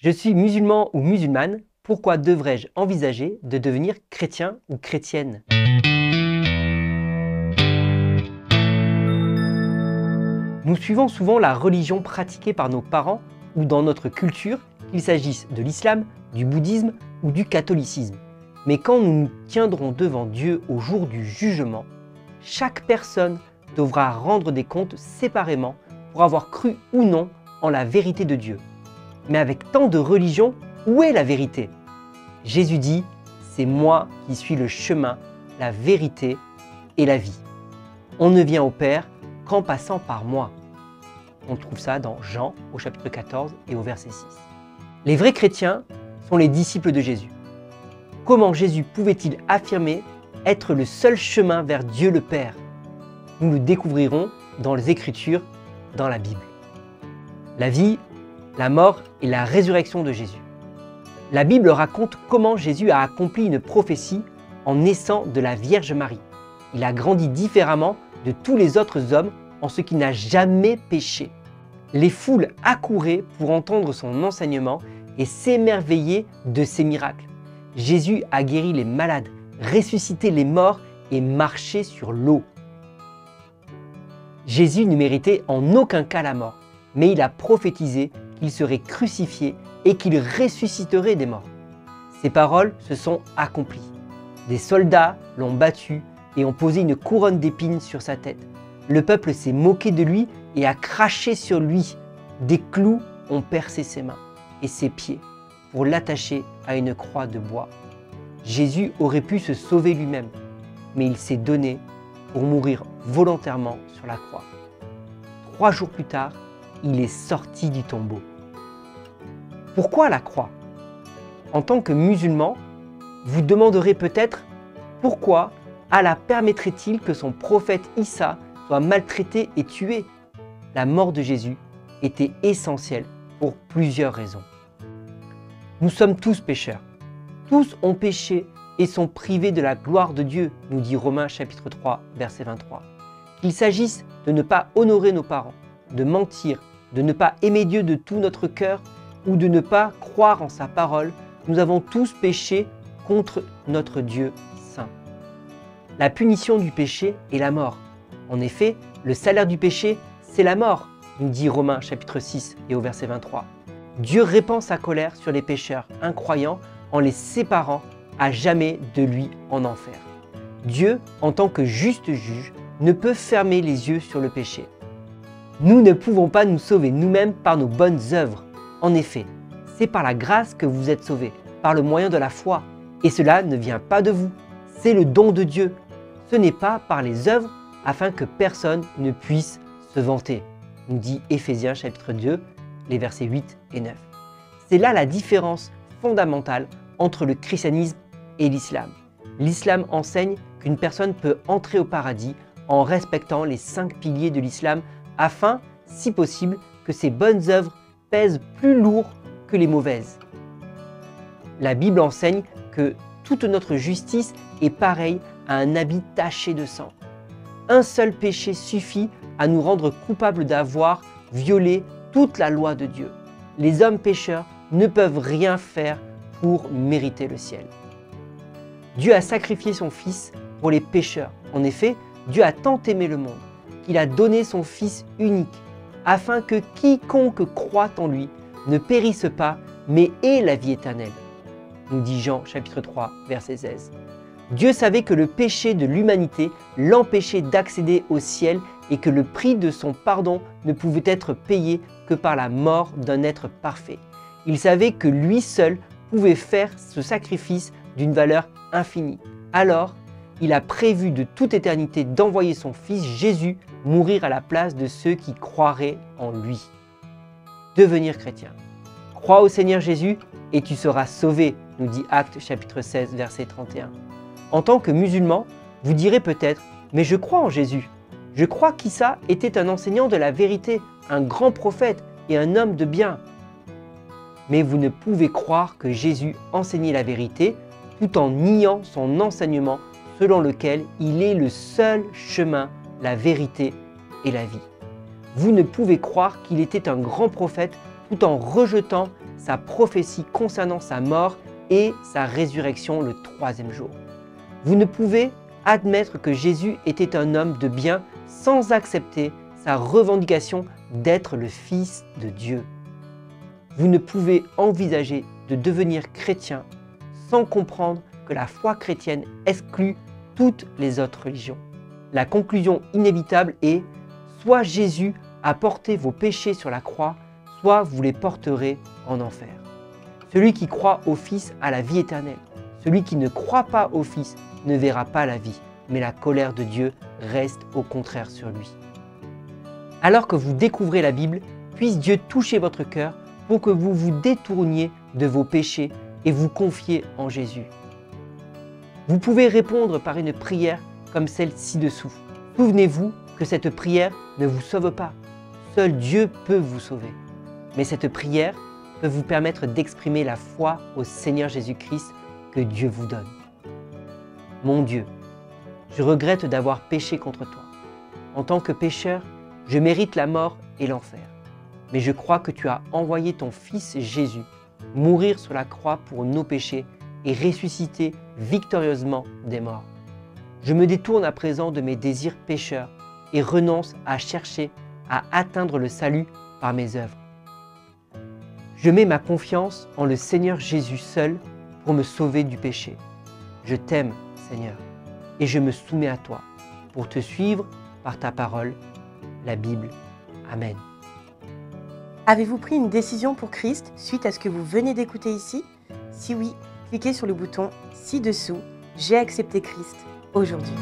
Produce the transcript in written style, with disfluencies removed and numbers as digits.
Je suis musulman ou musulmane, pourquoi devrais-je envisager de devenir chrétien ou chrétienne? Nous suivons souvent la religion pratiquée par nos parents ou dans notre culture, qu'il s'agisse de l'islam, du bouddhisme ou du catholicisme. Mais quand nous nous tiendrons devant Dieu au jour du jugement, chaque personne devra rendre des comptes séparément pour avoir cru ou non en la vérité de Dieu. Mais avec tant de religions, où est la vérité? Jésus dit, c'est moi qui suis le chemin, la vérité et la vie. On ne vient au Père qu'en passant par moi. On trouve ça dans Jean au chapitre 14 et au verset 6. Les vrais chrétiens sont les disciples de Jésus. Comment Jésus pouvait-il affirmer être le seul chemin vers Dieu le Père? Nous le découvrirons dans les Écritures, dans la Bible. La vie, la mort et la résurrection de Jésus. La Bible raconte comment Jésus a accompli une prophétie en naissant de la Vierge Marie. Il a grandi différemment de tous les autres hommes en ce qu'il n'a jamais péché. Les foules accouraient pour entendre son enseignement et s'émerveillaient de ses miracles. Jésus a guéri les malades, ressuscité les morts et marché sur l'eau. Jésus ne méritait en aucun cas la mort, mais il a prophétisé qu'il serait crucifié et qu'il ressusciterait des morts. Ces paroles se sont accomplies. Des soldats l'ont battu et ont posé une couronne d'épines sur sa tête. Le peuple s'est moqué de lui et a craché sur lui. Des clous ont percé ses mains et ses pieds pour l'attacher à une croix de bois. Jésus aurait pu se sauver lui-même, mais il s'est donné pour mourir volontairement sur la croix. 3 jours plus tard, il est sorti du tombeau. Pourquoi la croix? En tant que musulman, vous demanderez peut-être pourquoi Allah permettrait-il que son prophète Issa soit maltraité et tué? La mort de Jésus était essentielle pour plusieurs raisons. Nous sommes tous pécheurs. Tous ont péché et sont privés de la gloire de Dieu, nous dit Romains chapitre 3, verset 23. Qu'il s'agisse de ne pas honorer nos parents, de mentir, de ne pas aimer Dieu de tout notre cœur ou de ne pas croire en sa parole, nous avons tous péché contre notre Dieu saint. La punition du péché est la mort. En effet, le salaire du péché, c'est la mort, nous dit Romains chapitre 6 et au verset 23. Dieu répand sa colère sur les pécheurs incroyants en les séparant à jamais de lui en enfer. Dieu, en tant que juste juge, ne peut fermer les yeux sur le péché. Nous ne pouvons pas nous sauver nous-mêmes par nos bonnes œuvres. En effet, c'est par la grâce que vous êtes sauvés, par le moyen de la foi. Et cela ne vient pas de vous, c'est le don de Dieu. Ce n'est pas par les œuvres afin que personne ne puisse se vanter, nous dit Éphésiens chapitre 2, les versets 8 et 9. C'est là la différence fondamentale entre le christianisme et l'islam. L'islam enseigne qu'une personne peut entrer au paradis en respectant les 5 piliers de l'islam afin, si possible, que ses bonnes œuvres pèsent plus lourd que les mauvaises. La Bible enseigne que toute notre justice est pareille à un habit taché de sang. Un seul péché suffit à nous rendre coupables d'avoir violé toute la loi de Dieu. Les hommes pécheurs ne peuvent rien faire pour mériter le ciel. Dieu a sacrifié son Fils pour les pécheurs. En effet, Dieu a tant aimé le monde qu'il a donné son Fils unique, afin que quiconque croit en lui ne périsse pas, mais ait la vie éternelle, nous dit Jean chapitre 3, verset 16. Dieu savait que le péché de l'humanité l'empêchait d'accéder au ciel et que le prix de son pardon ne pouvait être payé que par la mort d'un être parfait. Il savait que lui seul pouvait faire ce sacrifice d'une valeur infinie. Alors, il a prévu de toute éternité d'envoyer son Fils Jésus mourir à la place de ceux qui croiraient en lui. Devenir chrétien. Crois au Seigneur Jésus et tu seras sauvé, nous dit Actes chapitre 16, verset 31. En tant que musulman, vous direz peut-être « Mais je crois en Jésus. Je crois qu'Issa était un enseignant de la vérité, un grand prophète et un homme de bien. » Mais vous ne pouvez croire que Jésus enseignait la vérité tout en niant son enseignement selon lequel il est le seul chemin, la vérité et la vie. Vous ne pouvez croire qu'il était un grand prophète tout en rejetant sa prophétie concernant sa mort et sa résurrection le troisième jour. Vous ne pouvez admettre que Jésus était un homme de bien sans accepter sa revendication d'être le Fils de Dieu. Vous ne pouvez envisager de devenir chrétien sans comprendre que la foi chrétienne exclut toutes les autres religions. La conclusion inévitable est soit Jésus a porté vos péchés sur la croix, soit vous les porterez en enfer. Celui qui croit au Fils a la vie éternelle. Celui qui ne croit pas au Fils ne verra pas la vie, mais la colère de Dieu reste au contraire sur lui. Alors que vous découvrez la Bible, puisse Dieu toucher votre cœur pour que vous vous détourniez de vos péchés et vous confiez en Jésus. Vous pouvez répondre par une prière comme celle ci-dessous. Souvenez-vous que cette prière ne vous sauve pas. Seul Dieu peut vous sauver. Mais cette prière peut vous permettre d'exprimer la foi au Seigneur Jésus-Christ que Dieu vous donne. Mon Dieu, je regrette d'avoir péché contre toi. En tant que pécheur, je mérite la mort et l'enfer. Mais je crois que tu as envoyé ton Fils Jésus mourir sur la croix pour nos péchés et ressusciter victorieusement des morts. Je me détourne à présent de mes désirs pécheurs et renonce à chercher à atteindre le salut par mes œuvres. Je mets ma confiance en le Seigneur Jésus seul pour me sauver du péché. Je t'aime, Seigneur, et je me soumets à toi pour te suivre par ta parole, la Bible. Amen. Avez-vous pris une décision pour Christ suite à ce que vous venez d'écouter ici? Si oui, cliquez sur le bouton ci-dessous « J'ai accepté Christ aujourd'hui ».